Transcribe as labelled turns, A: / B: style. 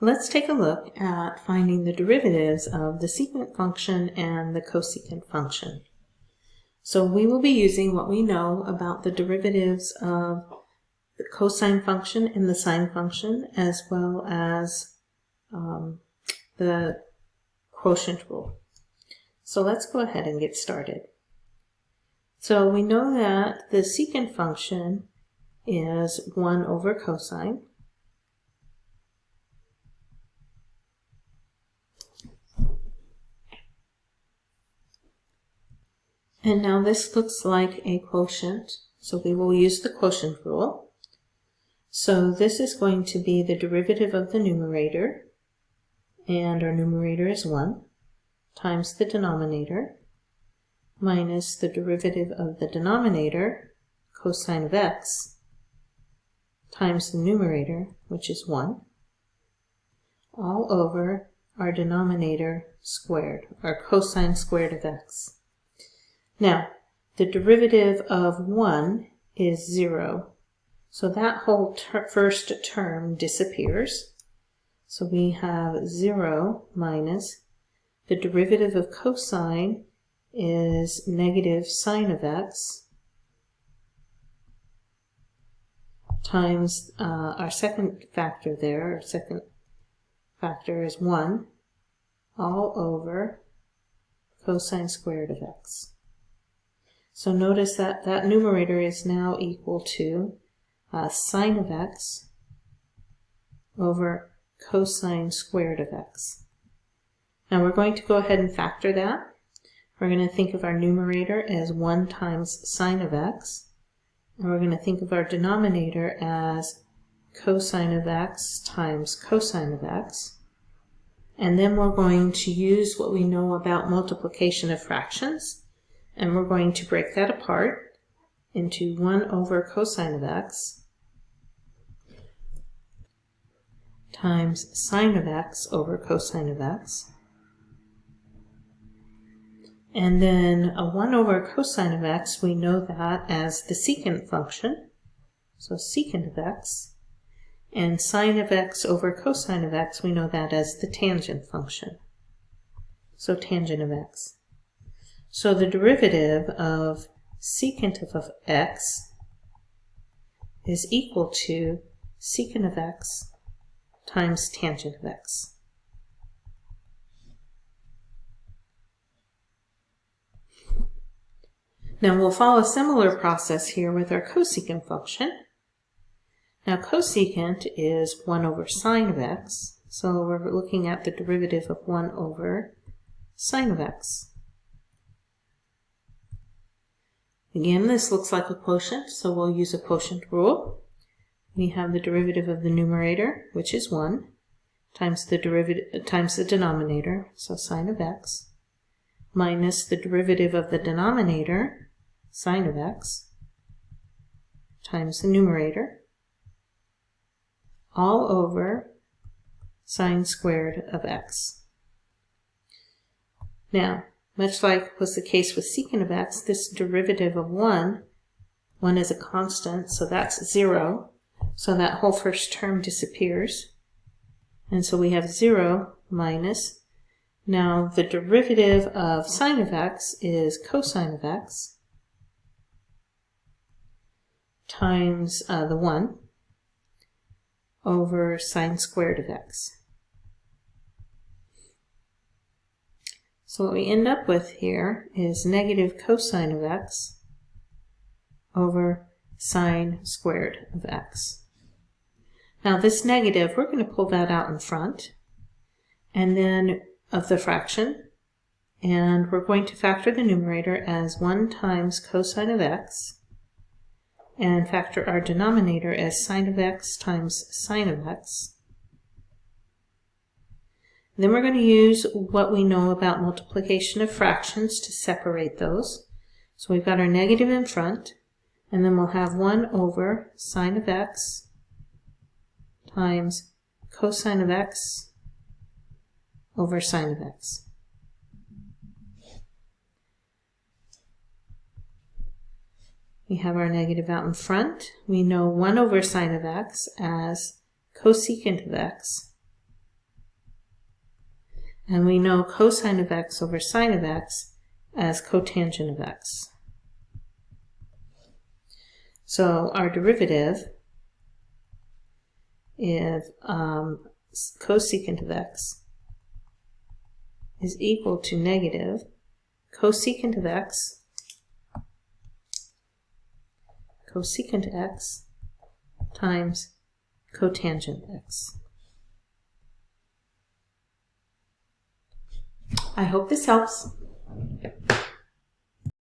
A: Let's take a look at finding the derivatives of the secant function and the cosecant function. So we will be using what we know about the derivatives of the cosine function and the sine function, as well as the quotient rule. So let's go ahead and get started. So we know that the secant function is 1 over cosine. And now this looks like a quotient, so we will use the quotient rule. So this is going to be the derivative of the numerator, and our numerator is 1, times the denominator, minus the derivative of the denominator, cosine of x, times the numerator, which is 1, all over our denominator squared, our cosine squared of x. Now, the derivative of 1 is 0, so that whole first term disappears. So we have 0 minus the derivative of cosine is negative sine of x times our second factor there, our second factor is 1, all over cosine squared of x. So notice that that numerator is now equal to sine of x over cosine squared of x. Now we're going to go ahead and factor that. We're going to think of our numerator as 1 times sine of x, and we're going to think of our denominator as cosine of x times cosine of x. And then we're going to use what we know about multiplication of fractions. And we're going to break that apart into 1 over cosine of x times sine of x over cosine of x. And then a 1 over cosine of x, we know that as the secant function, so secant of x. And sine of x over cosine of x, we know that as the tangent function, so tangent of x. So the derivative of secant of x is equal to secant of x times tangent of x. Now we'll follow a similar process here with our cosecant function. Now cosecant is 1 over sine of x, so we're looking at the derivative of 1 over sine of x. Again, this looks like a quotient, so we'll use a quotient rule. We have the derivative of the numerator, which is 1, times the denominator, so sine of x, minus the derivative of the denominator, sine of x, times the numerator, all over sine squared of x. Now, much like was the case with secant of x, this derivative of 1 is a constant, so that's 0. So that whole first term disappears. And so we have 0 minus, now the derivative of sine of x is cosine of x times the 1 over sine squared of x. So what we end up with here is negative cosine of x over sine squared of x. Now this negative, we're going to pull that out in front, and then of the fraction, and we're going to factor the numerator as 1 times cosine of x, and factor our denominator as sine of x times sine of x. Then we're going to use what we know about multiplication of fractions to separate those. So we've got our negative in front, and then we'll have 1 over sine of x times cosine of x over sine of x. We have our negative out in front. We know 1 over sine of x as cosecant of x And we know cosine of x over sine of x as cotangent of x. So our derivative is cosecant of x is equal to negative cosecant of x times cotangent x. I hope this helps.